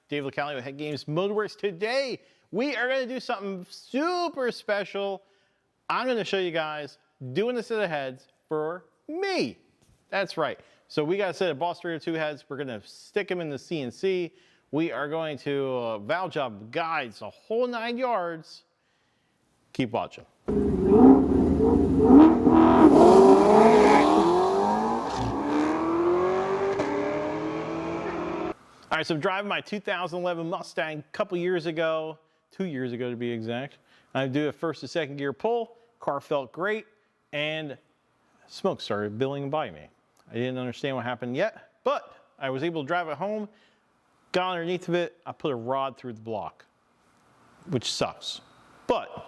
Dave LaCalle with HeadGames Motorworks. Today, we are going to do something super special. I'm going to show you guys doing a set of heads for me. That's right. So we got a set of Boss 302 heads. We're going to stick them in the CNC. We are going to valve job guides, a whole 9 yards. Keep watching. All right, so I'm driving my 2011 Mustang a couple years ago, 2 years ago to be exact. I do a first and second gear pull. Car felt great, and smoke started billowing by me. I didn't understand what happened yet, but I was able to drive it home, got underneath of it, I put a rod through the block, which sucks. But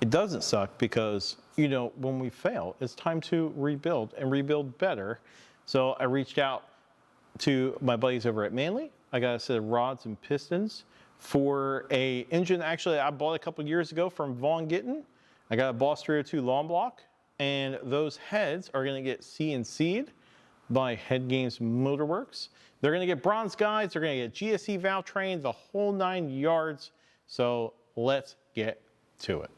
it doesn't suck because, you know, when we fail, it's time to rebuild and rebuild better. So I reached out to my buddies over at Manly. I got a set of rods and pistons for a engine actually I bought a couple years ago from Von Gittin. I got a Boss 302 lawn block, and those heads are gonna get CNC'd by HeadGames Motorworks. They're gonna get bronze guides, they're gonna get GSE valve trained, the whole 9 yards. So let's get to it.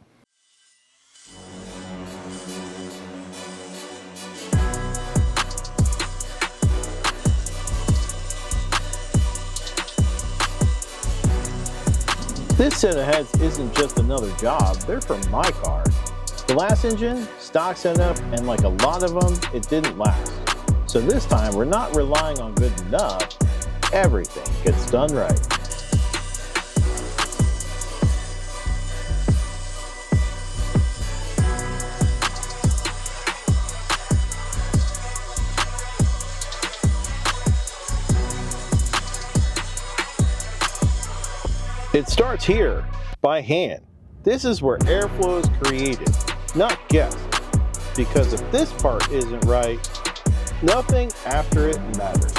This set of heads isn't just another job, they're for my car. The last engine, stock setup, and like a lot of them, it didn't last. So this time, we're not relying on good enough, everything gets done right. It starts here, by hand. This is where airflow is created, not guessed. Because if this part isn't right, nothing after it matters.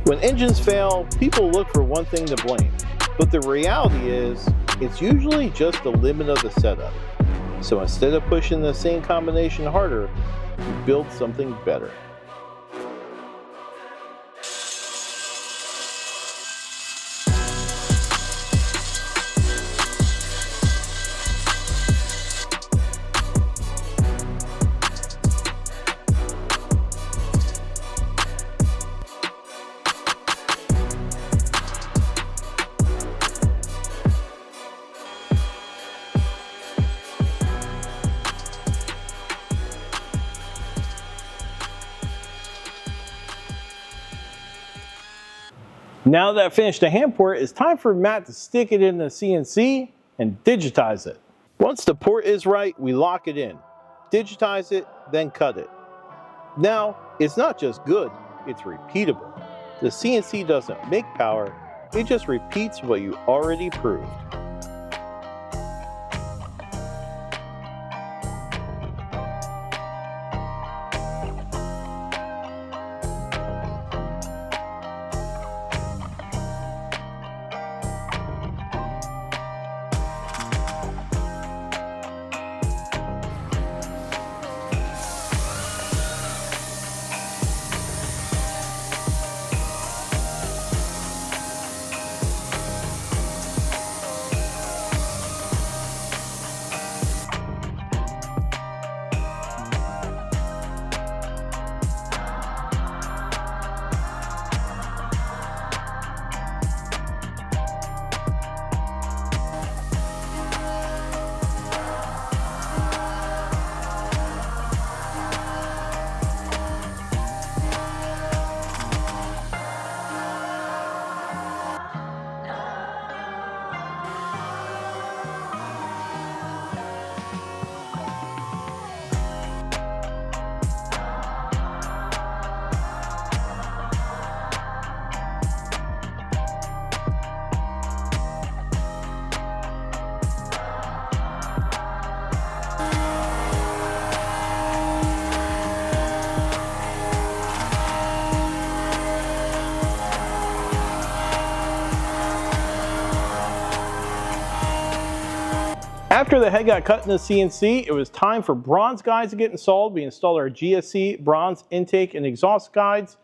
When engines fail, people look for one thing to blame, but the reality is, it's usually just the limit of the setup. So instead of pushing the same combination harder, you build something better. Now that I've finished the hand port, it's time for Matt to stick it in the CNC and digitize it. Once the port is right, we lock it in, digitize it, then cut it. Now, it's not just good, it's repeatable. The CNC doesn't make power, it just repeats what you already proved. After the head got cut in the CNC, it was time for bronze guides to get installed. We installed our GSC bronze intake and exhaust guides,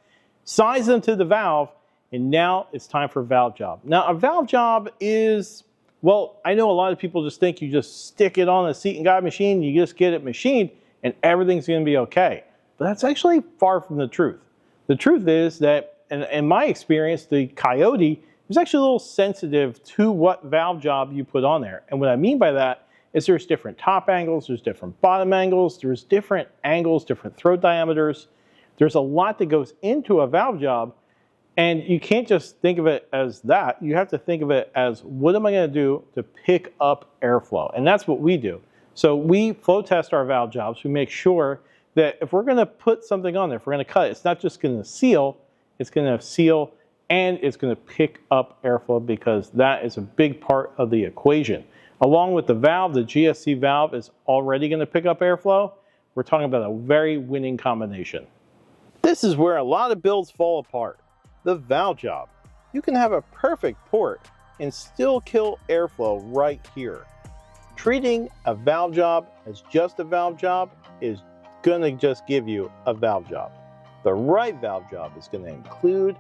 sized them to the valve, and now it's time for valve job. Now a valve job is, well, I know a lot of people just think you just stick it on a seat and guide machine, you just get it machined, and everything's gonna be okay. But that's actually far from the truth. The truth is that, in my experience, the Coyote is actually a little sensitive to what valve job you put on there. And what I mean by that is there's different top angles, there's different bottom angles, there's different angles, different throat diameters. There's a lot that goes into a valve job, and you can't just think of it as that. You have to think of it as, what am I gonna do to pick up airflow? And that's what we do. So we flow test our valve jobs. We make sure that if we're gonna put something on there, if we're gonna cut it, it's not just gonna seal, it's gonna seal and it's gonna pick up airflow, because that is a big part of the equation. Along with the valve, the GSC valve is already gonna pick up airflow. We're talking about a very winning combination. This is where a lot of builds fall apart. The valve job. You can have a perfect port and still kill airflow right here. Treating a valve job as just a valve job is gonna just give you a valve job. The right valve job is gonna include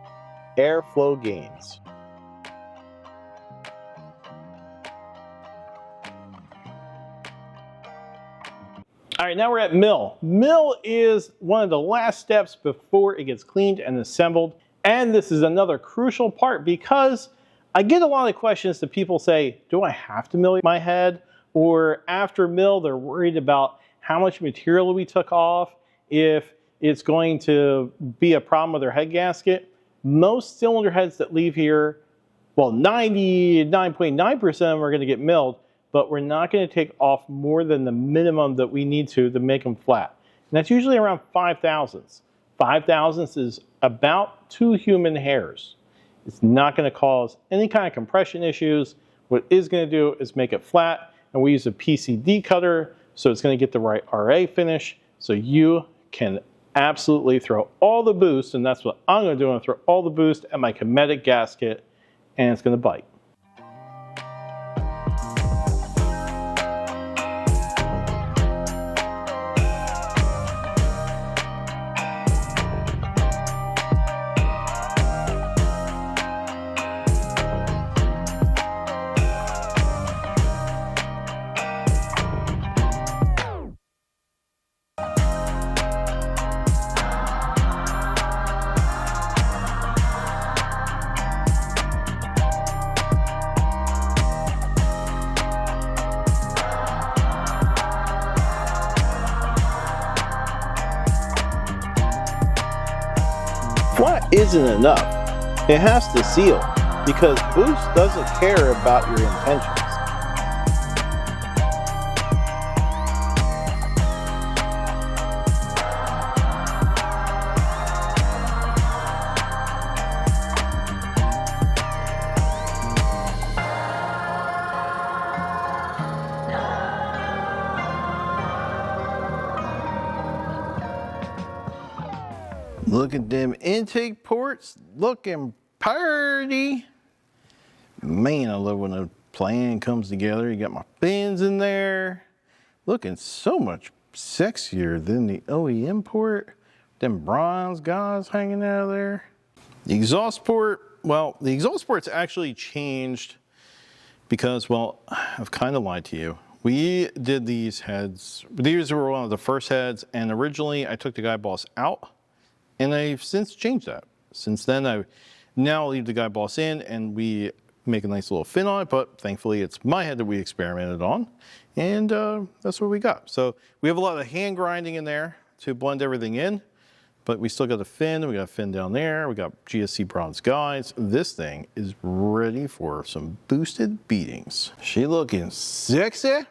airflow gains. All right, now we're at mill. Mill is one of the last steps before it gets cleaned and assembled. And this is another crucial part, because I get a lot of questions that people say, do I have to mill my head? Or after mill, they're worried about how much material we took off, if it's going to be a problem with their head gasket. Most cylinder heads that leave here, well, 99.9% of them are gonna get milled, but we're not gonna take off more than the minimum that we need to make them flat. And that's usually around 5 thousandths. 5 thousandths is about 2 human hairs. It's not gonna cause any kind of compression issues. What it is gonna do is make it flat, and we use a PCD cutter, so it's gonna get the right RA finish, so you can absolutely throw all the boost, and that's what I'm gonna do. I'm gonna throw all the boost at my Cometic gasket, and it's gonna bite. Flat isn't enough. It has to seal, because Boost doesn't care about your intentions. Look at them intake ports, looking pretty. Man, I love when a plan comes together. You got my fins in there, looking so much sexier than the OEM port. Them bronze guys hanging out of there. The exhaust port, well, the exhaust port's actually changed because, well, I've kind of lied to you. We did these heads, these were one of the first heads, and originally I took the guide boss out. And I've since changed that. Since then, I now leave the guide boss in, and we make a nice little fin on it, but thankfully it's my head that we experimented on, and that's what we got. So we have a lot of hand grinding in there to blend everything in, but we still got a fin, we got a fin down there, we got GSC bronze guides. This thing is ready for some boosted beatings. She looking sexy.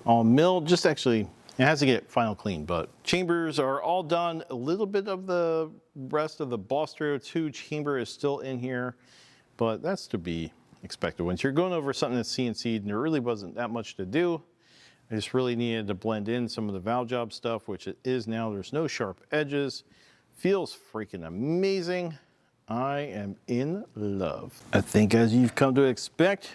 All milled, just actually, it has to get final clean, but chambers are all done. A little bit of the rest of the Boss 302 chamber is still in here, but that's to be expected. Once you're going over something that's CNC'd, and there really wasn't that much to do, I just really needed to blend in some of the valve job stuff, which it is now. There's no sharp edges. Feels freaking amazing. I am in love. I think, as you've come to expect,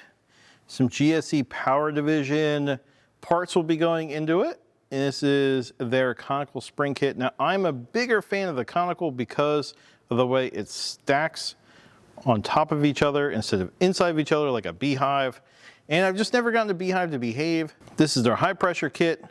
some GSE Power Division parts will be going into it. And this is their conical spring kit. Now, I'm a bigger fan of the conical because of the way it stacks on top of each other instead of inside of each other like a beehive. And I've just never gotten the beehive to behave. This is their high pressure kit.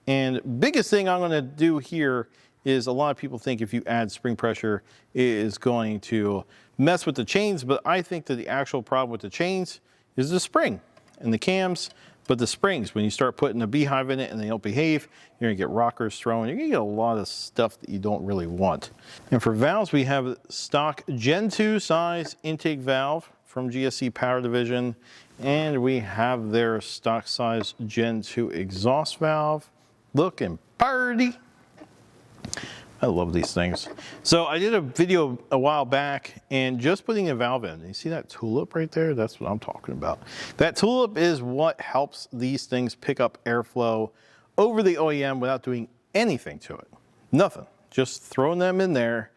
And biggest thing I'm gonna do here is a lot of people think if you add spring pressure, it is going to mess with the chains, but I think that the actual problem with the chains is the spring and the cams. But the springs, when you start putting a beehive in it and they don't behave, you're gonna get rockers thrown. You're gonna get a lot of stuff that you don't really want. And for valves, we have stock Gen 2 size intake valve from GSE Power Division. And we have their stock size Gen 2 exhaust valve. Looking pretty. I love these things. So I did a video a while back and just putting a valve in. You see that tulip right there? That's what I'm talking about. That tulip is what helps these things pick up airflow over the OEM without doing anything to it. Nothing. Just throwing them in there.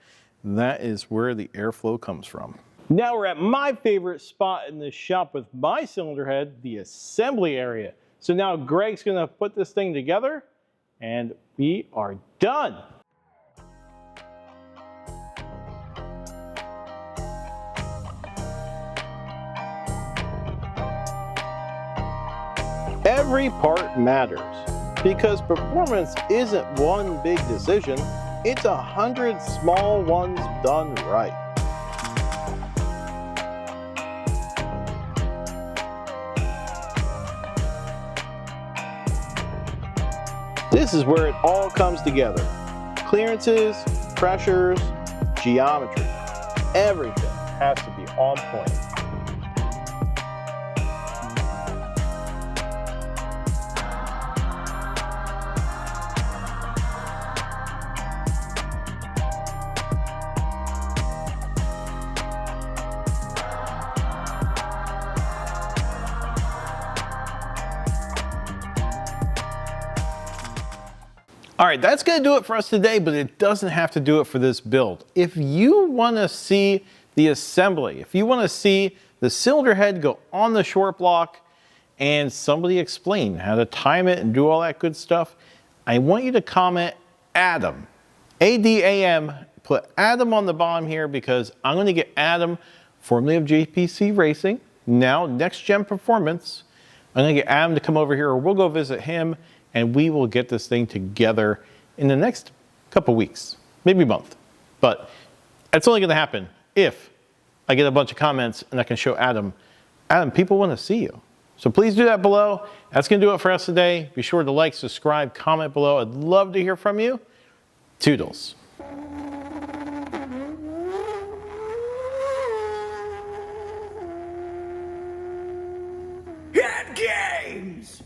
That is where the airflow comes from. Now we're at my favorite spot in the shop with my cylinder head, the assembly area. So now Greg's gonna put this thing together and we are done. Every part matters because performance isn't one big decision, it's 100 small ones done right. This is where it all comes together. Clearances, pressures, geometry. Everything has to be on point. All right, that's gonna do it for us today, but it doesn't have to do it for this build. If you wanna see the assembly, if you wanna see the cylinder head go on the short block and somebody explain how to time it and do all that good stuff, I want you to comment Adam, A-D-A-M, put Adam on the bottom here because I'm gonna get Adam, formerly of JPC Racing, now Next Gen Performance. I'm gonna get Adam to come over here or we'll go visit him and we will get this thing together in the next couple weeks, maybe a month. But it's only gonna happen if I get a bunch of comments and I can show Adam, people wanna see you. So please do that below. That's gonna do it for us today. Be sure to like, subscribe, comment below. I'd love to hear from you. Toodles. HeadGames!